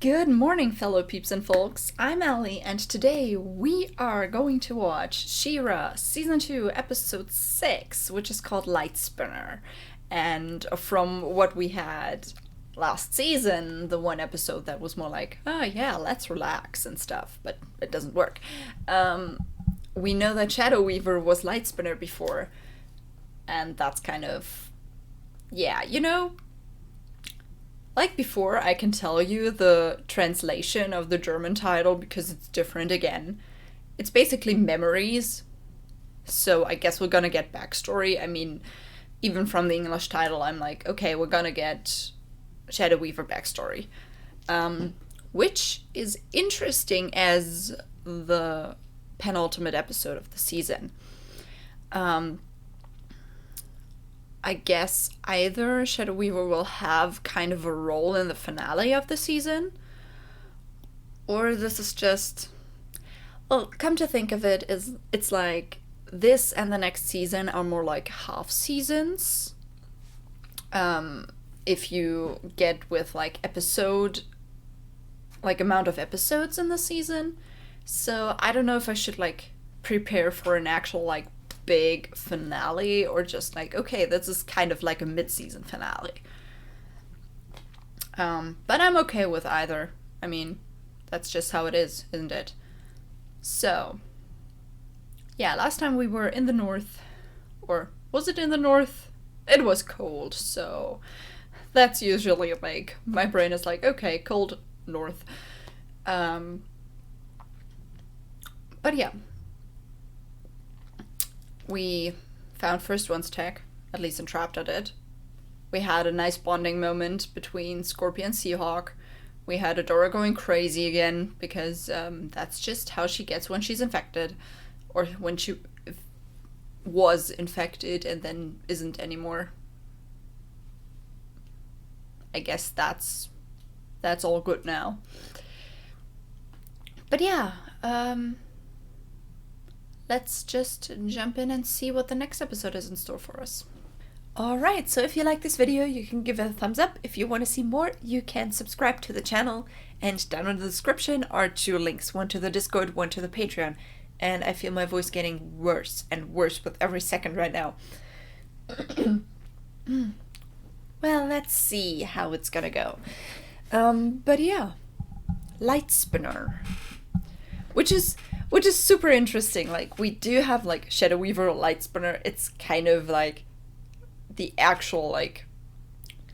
Good morning, fellow peeps and folks. I'm Allie, and today we are going to watch She-Ra Season 2, Episode 6, which is called Light Spinner. And from what we had last season, the one episode that was more like, oh yeah, let's relax and stuff, but it doesn't work. We know that Shadow Weaver was Light Spinner before, and that's kind of, yeah, like before, I can tell you the translation of the German title because it's different again. It's basically memories, so I guess we're gonna get backstory. I mean, even from the English title, I'm like, okay, we're gonna get Shadow Weaver backstory. Which is interesting as the penultimate episode of the season. I guess either Shadow Weaver will have kind of a role in the finale of the season, or this is just... Well, come to think of it, it's like this and the next season are more like half seasons. If you get with like amount of episodes in the season. So I don't know if I should like prepare for an actual like big finale or just like, okay, this is kind of like a mid-season finale. But I'm okay with either. I mean, that's just how it is, isn't it? So, yeah, last time we were in the north, or was it in the north? It was cold, so that's usually like, my brain is like, okay, cold north. But yeah. We found First One's tech, at least Entrapped at it. We had a nice bonding moment between Scorpion and Seahawk. We had Adora going crazy again, because that's just how she gets when she's infected. Or when she was infected and then isn't anymore. I guess that's all good now. But yeah, let's just jump in and see what the next episode is in store for us. Alright, so if you like this video, you can give it a thumbs up. If you want to see more, you can subscribe to the channel. And down in the description are 2 links, one to the Discord, one to the Patreon. And I feel my voice getting worse and worse with every second right now. Well, let's see how it's gonna go. But yeah, Light Spinner. Which is super interesting. Like, we do have like Shadow Weaver, Light Spinner. It's kind of like the actual like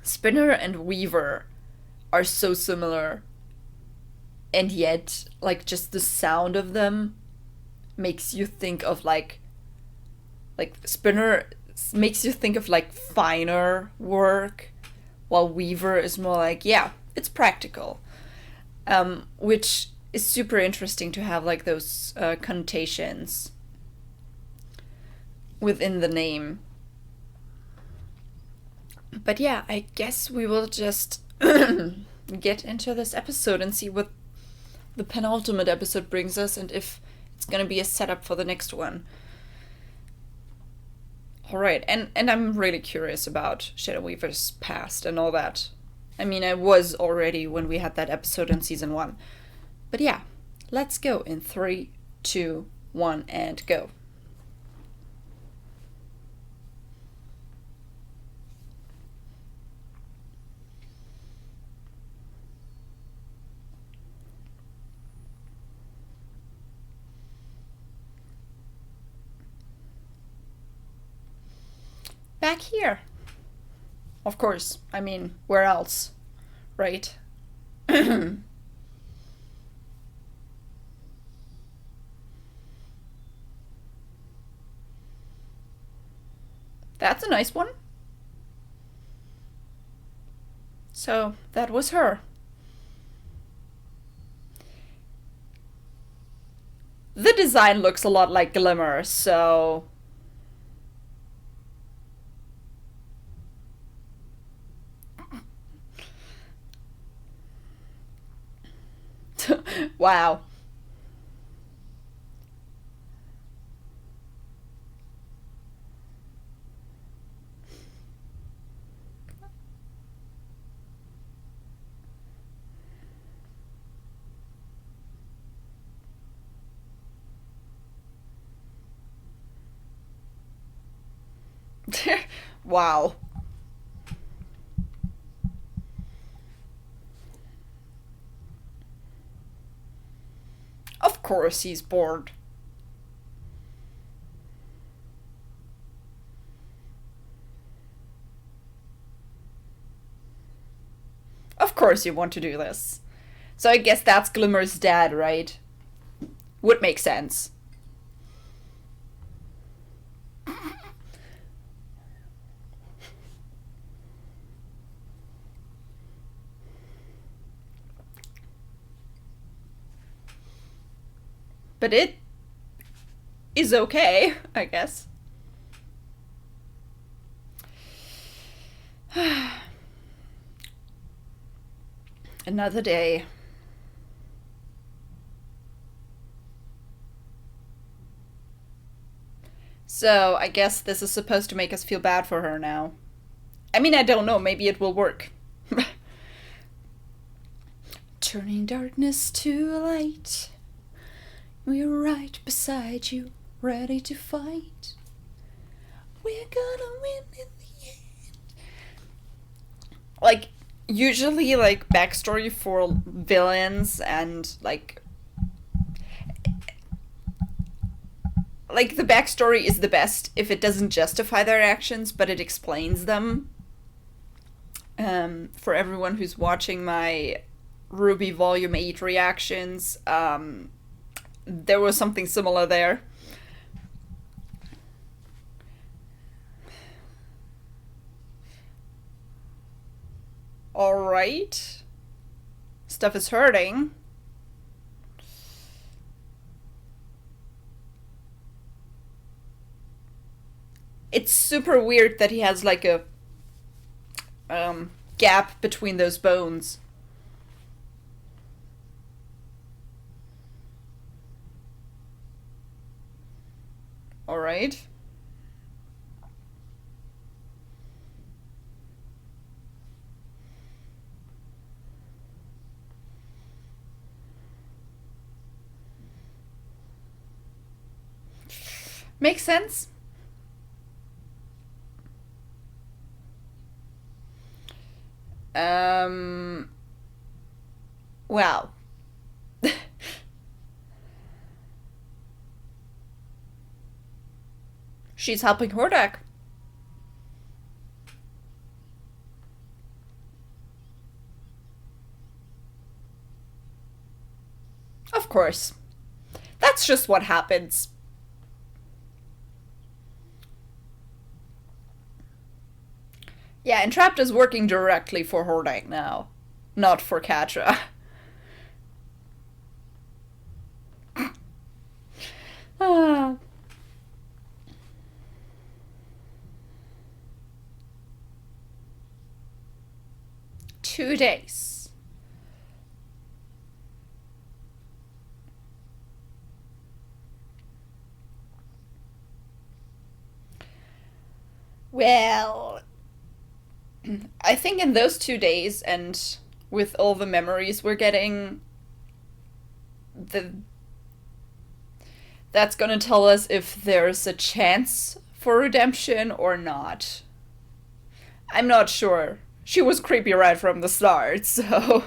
Spinner and Weaver are so similar, and yet like just the sound of them makes you think of like Spinner makes you think of like finer work, while Weaver is more like, yeah, it's practical. Which is super interesting to have like those connotations within the name. But yeah, I guess we will just get into this episode and see what the penultimate episode brings us, and if it's gonna be a setup for the next one. Alright, and I'm really curious about Shadow Weaver's past and all that. I mean, I was already when we had that episode in season 1. But yeah, let's go in 3, 2, 1, and go. Back here. Of course, I mean, where else, right? That's a nice one. So, that was her. The design looks a lot like Glimmer, so... Wow. Wow. Of course he's bored. Of course you want to do this. So I guess that's Glimmer's dad, right? Would make sense. But it is okay, I guess. Another day. So, I guess this is supposed to make us feel bad for her now. I mean, I don't know, maybe it will work. Turning darkness to light. We're right beside you, ready to fight. We're gonna win in the end. Like, usually, like, backstory for villains and, like the backstory is the best if it doesn't justify their actions, but it explains them. For everyone who's watching my Ruby Volume 8 reactions, there was something similar there. Alright. Stuff is hurting. It's super weird that he has like a gap between those bones. Alright. Makes sense. Well. She's helping Hordak. Of course. That's just what happens. Yeah, Entrapped is working directly for Hordak now, not for Katra. Ah. 2 days. Well, I think in those 2 days and with all the memories we're getting, the that's gonna tell us if there's a chance for redemption or not. I'm not sure. She was creepy right from the start, so.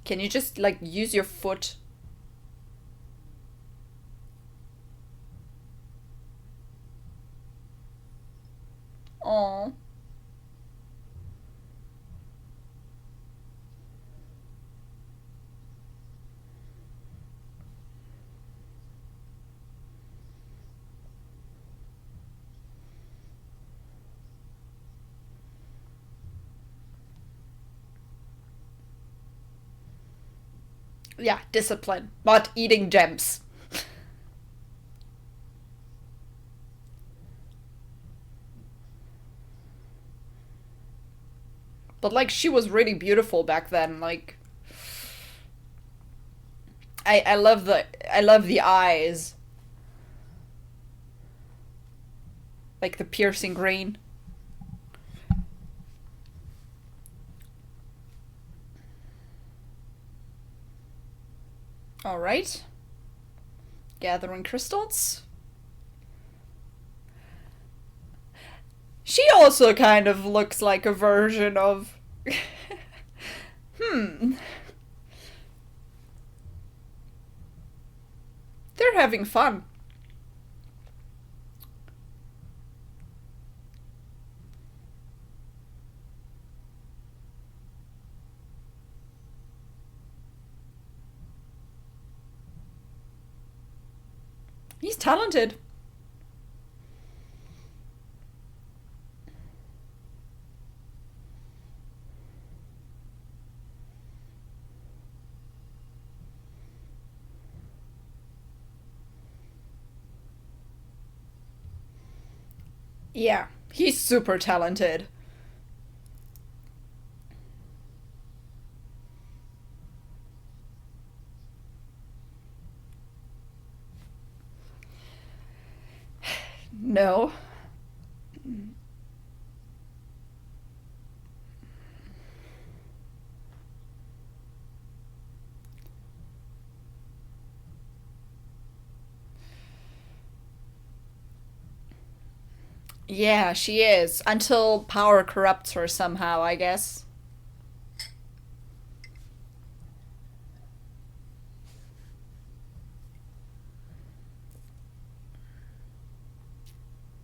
Can you just, like, use your foot? Aww. Yeah, discipline, not eating gems. But like she was really beautiful back then. Like I love the eyes. Like the piercing green. All right. Gathering crystals. also kind of looks like a version of... hmm. They're having fun. He's talented. Yeah, he's super talented. No. Yeah, she is. Until power corrupts her somehow, I guess.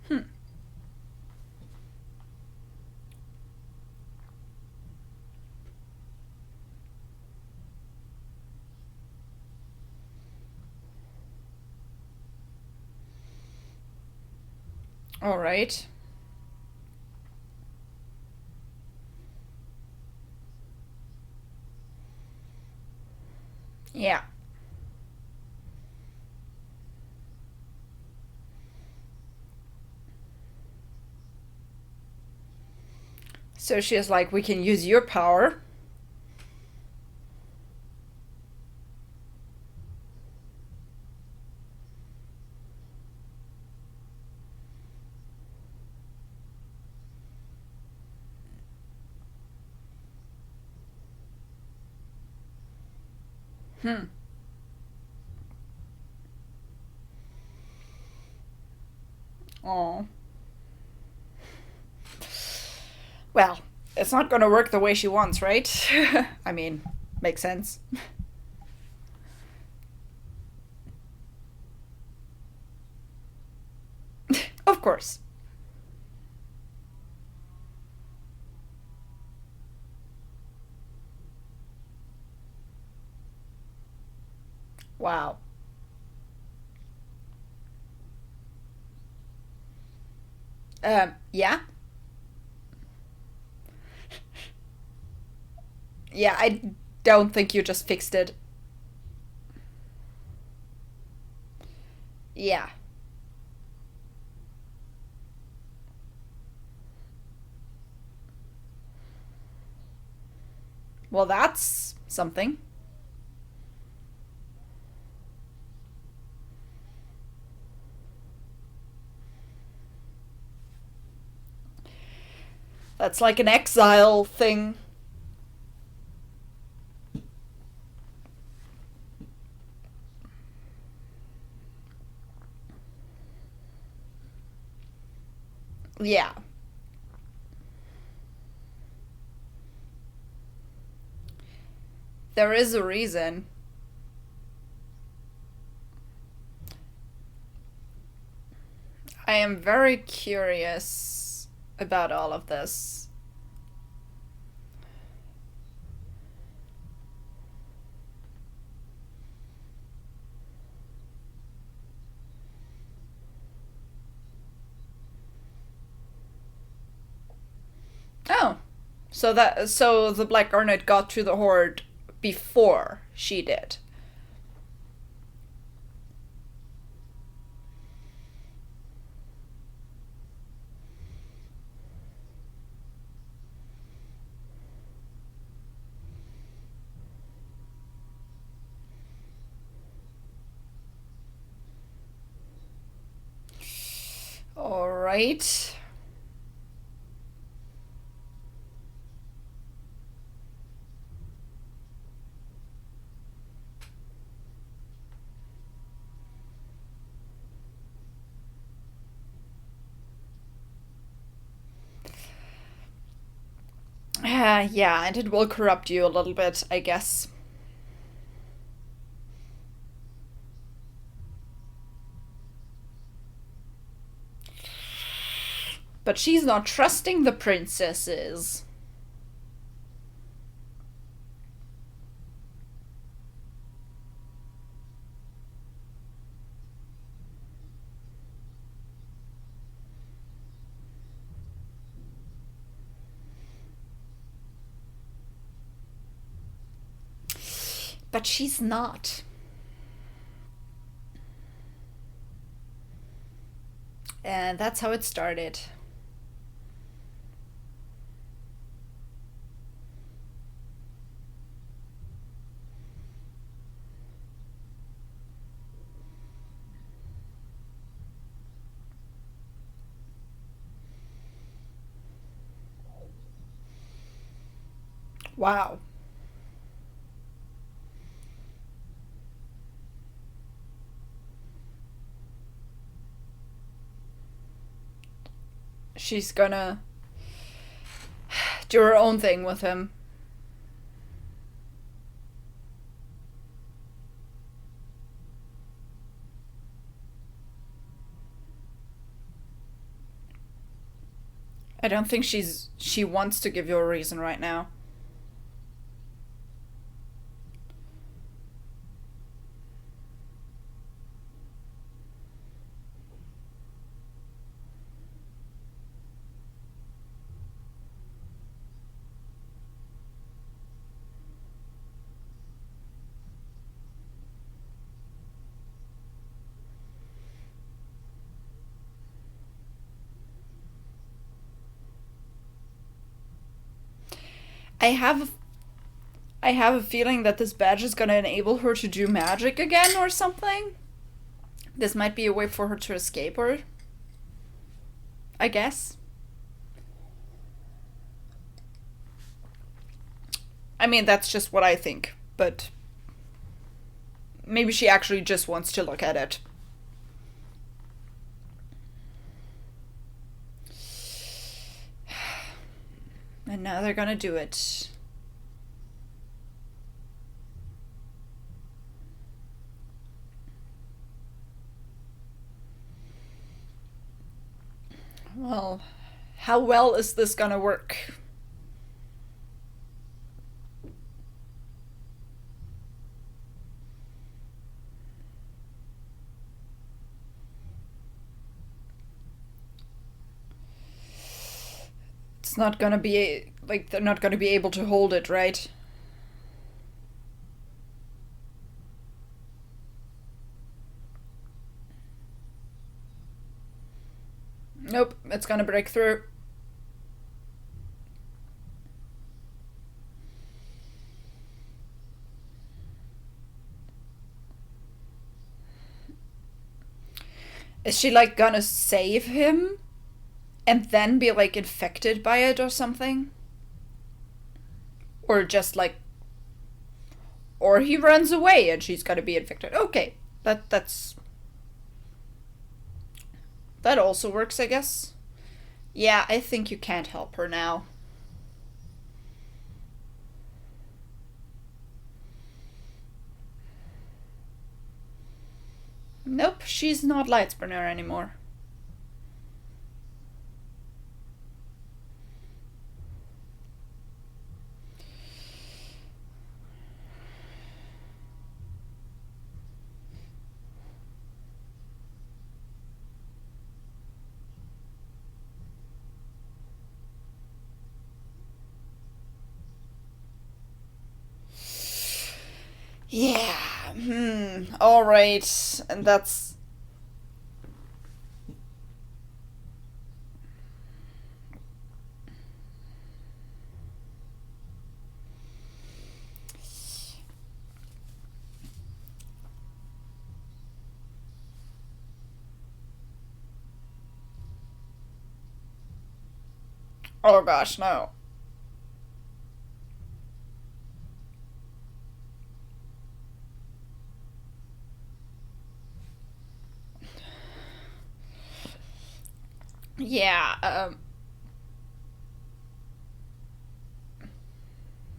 Hmm. All right. Yeah. So she's like, we can use your power. Hmm. Oh. Well, it's not gonna work the way she wants, right? I mean, makes sense. Of course. Wow. Yeah? Yeah, I don't think you just fixed it. Yeah. Well, that's something. That's like an exile thing. Yeah. There is a reason. I am very curious about all of this. Oh. So the Black Garnet got to the Horde before she did. All right. Yeah, and it will corrupt you a little bit, I guess. But she's not trusting the princesses. But she's not. And that's how it started. Wow. She's gonna do her own thing with him. I don't think she wants to give you a reason right now. I have I have a feeling that this badge is gonna enable her to do magic again or something. This might be a way for her to escape her, I guess. I mean, that's just what I think, but maybe she actually just wants to look at it. And now they're gonna do it. Well, how well is this gonna work? It's not gonna be like they're not gonna be able to hold it, right? Nope, it's gonna break through. Is she like gonna save him and then be like infected by it or something? Or just like, or he runs away and she's gonna be infected. Okay, that also works, I guess. Yeah, I think you can't help her now. Nope, she's not Lightsburner anymore. Yeah, alright. And that's. Oh gosh, no. Yeah,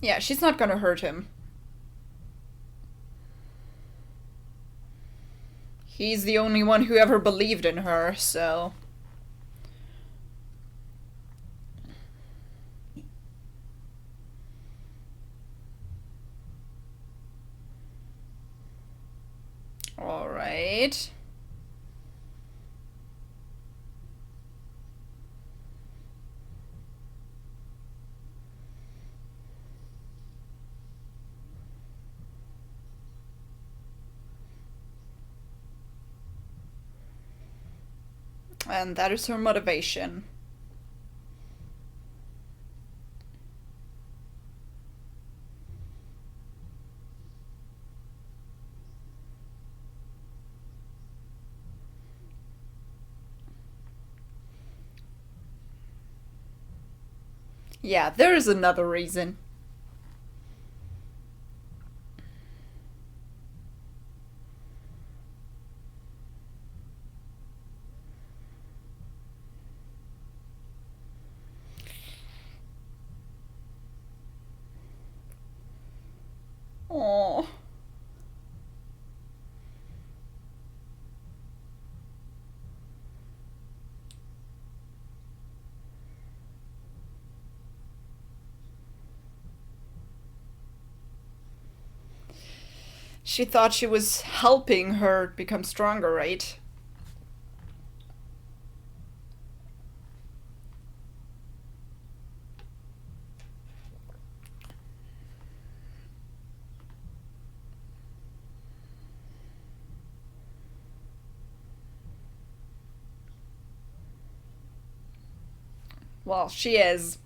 Yeah, she's not gonna hurt him. He's the only one who ever believed in her, so... Alright. And that is her motivation. Yeah, there is another reason. Oh. She thought she was helping her become stronger, right? Well, she is.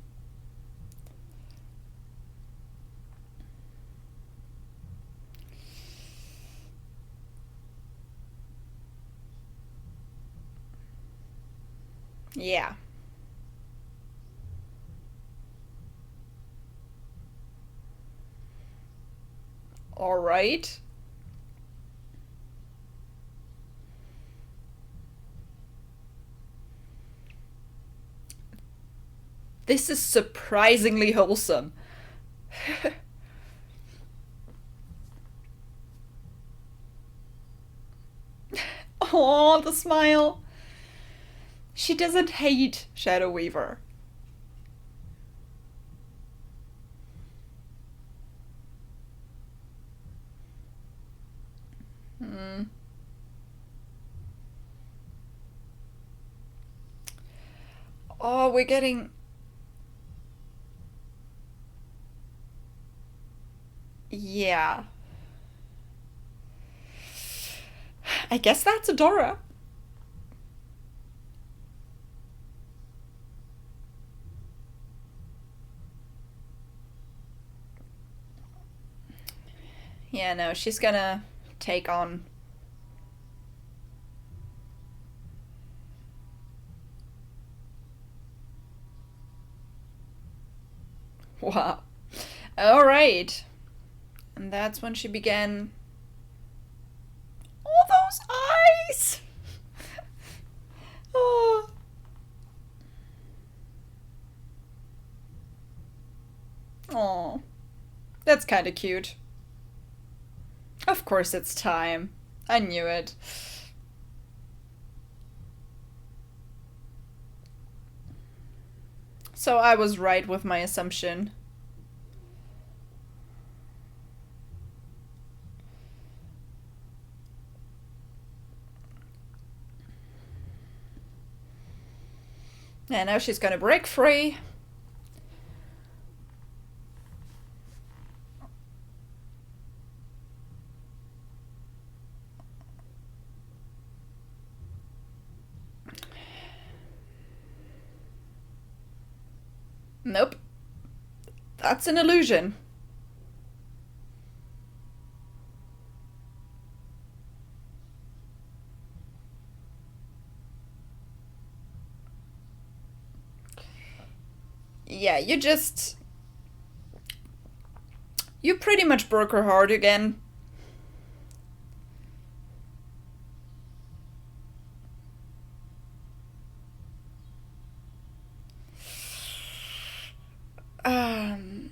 Yeah. Alright. This is surprisingly wholesome. Oh, the smile. She doesn't hate Shadow Weaver. Hmm. Oh, we're getting... Yeah. I guess that's Adora. Yeah, no, she's gonna take on... Wow. Alright. And that's when she began... All those eyes! Oh. Oh. That's kinda cute. Of course it's time. I knew it. So I was right with my assumption. And now she's gonna break free. Nope. That's an illusion. Yeah, you just... You pretty much broke her heart again. Um...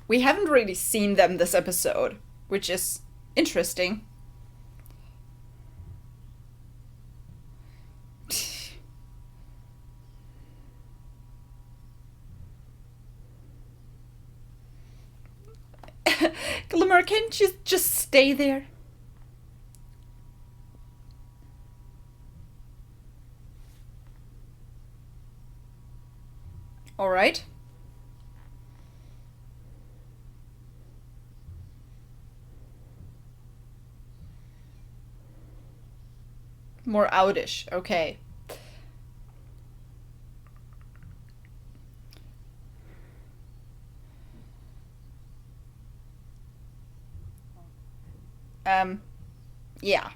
We haven't really seen them this episode, which is interesting. Glimmer, can't you just stay there? All right. More outish. Okay. Um, yeah.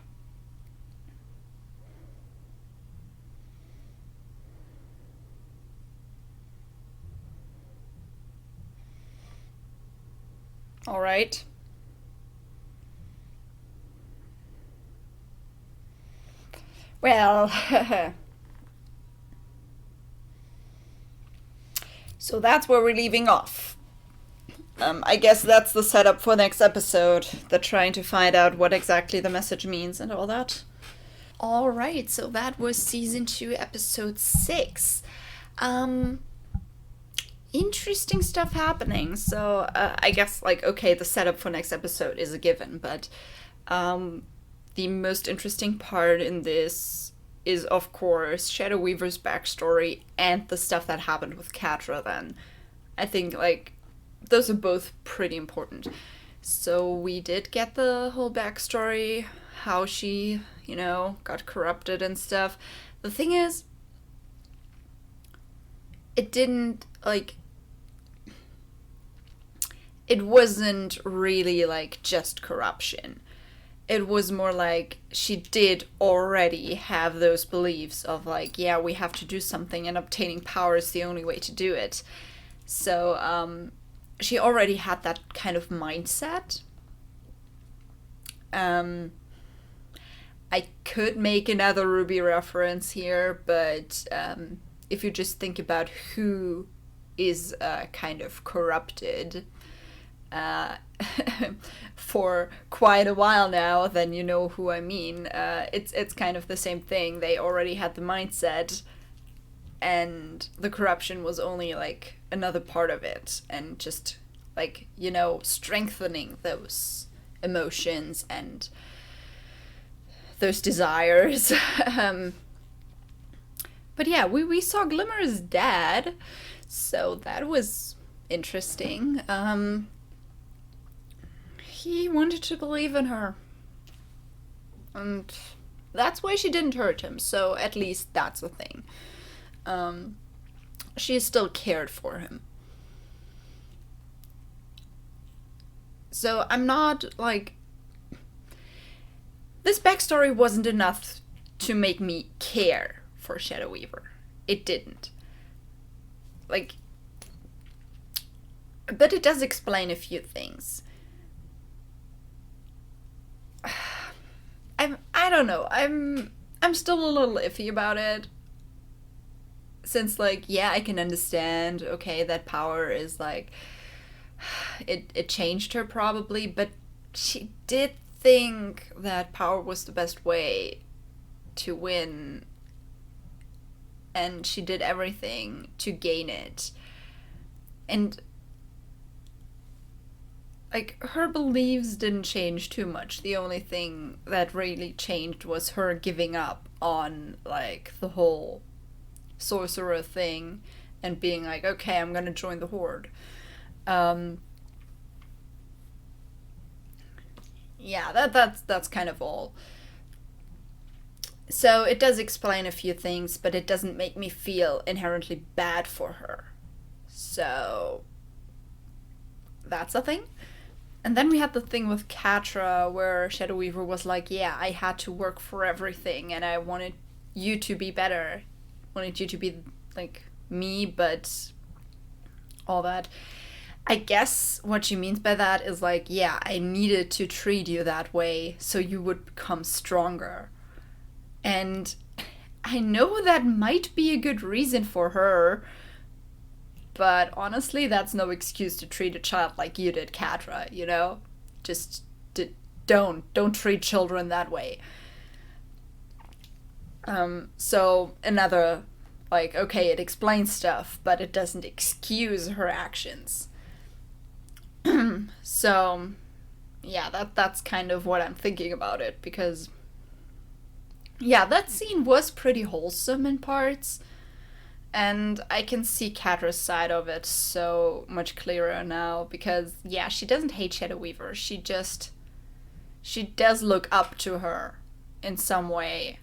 All right. Well, so that's where we're leaving off. I guess that's the setup for next episode. They're trying to find out what exactly the message means and all that. Alright, so that was season 2, episode 6. Um, Interesting stuff happening. So, I guess, like, okay, the setup for next episode is a given, but the most interesting part in this is, of course, Shadow Weaver's backstory and the stuff that happened with Catra then. I think, like, those are both pretty important. So we did get the whole backstory, how she, got corrupted and stuff. The thing is, it didn't, like, it wasn't really, like, just corruption. It was more like she did already have those beliefs of, like, yeah, we have to do something and obtaining power is the only way to do it. So, she already had that kind of mindset. I could make another Ruby reference here, but if you just think about who is kind of corrupted for quite a while now, then you know who I mean. It's kind of the same thing. They already had the mindset, and the corruption was only like another part of it, and just like, strengthening those emotions and those desires. But yeah, we saw Glimmer's dad, so that was interesting. He wanted to believe in her, and that's why she didn't hurt him, so at least that's the thing. She still cared for him. So I'm not, like, this backstory wasn't enough to make me care for Shadow Weaver. It didn't. Like, but it does explain a few things. I don't know. I'm still a little iffy about it. Since, like, yeah, I can understand, okay, that power is, like, it changed her probably, but she did think that power was the best way to win, and she did everything to gain it. And, like, her beliefs didn't change too much. The only thing that really changed was her giving up on, like, the whole sorcerer thing and being like, okay, I'm gonna join the Horde. Yeah, that's kind of all. So it does explain a few things, but it doesn't make me feel inherently bad for her. So that's a thing. And then we had the thing with Catra where Shadow Weaver was like, yeah, I had to work for everything and I wanted you to be better. Wanted you to be like me, but all that. I guess what she means by that is like, yeah, I needed to treat you that way so you would become stronger. And I know that might be a good reason for her, But honestly, that's no excuse to treat a child like you did, Catra, you know? Just don't treat children that way. So another, like, okay, it explains stuff, but it doesn't excuse her actions. So, yeah, that's kind of what I'm thinking about it, because, yeah, that scene was pretty wholesome in parts, and I can see Catra's side of it so much clearer now, because, yeah, she doesn't hate Shadow Weaver, she does look up to her in some way.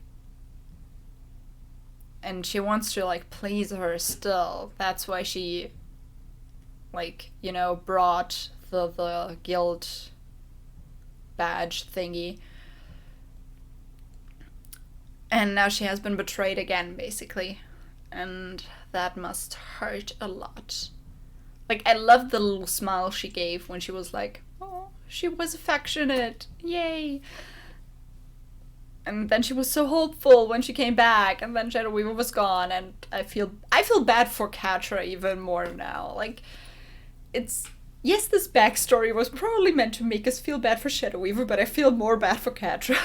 And she wants to, like, please her still. That's why she, like, you know, brought the guild badge thingy. And now she has been betrayed again, basically. And that must hurt a lot. Like, I loved the little smile she gave when she was like, oh, she was affectionate. Yay. And then she was so hopeful when she came back, and then Shadow Weaver was gone, and I feel bad for Catra even more now. Like, it's, yes, this backstory was probably meant to make us feel bad for Shadow Weaver, but I feel more bad for Catra.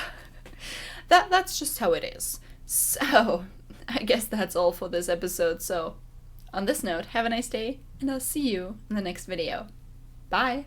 That's just how it is. So, I guess that's all for this episode. So, on this note, have a nice day, and I'll see you in the next video. Bye!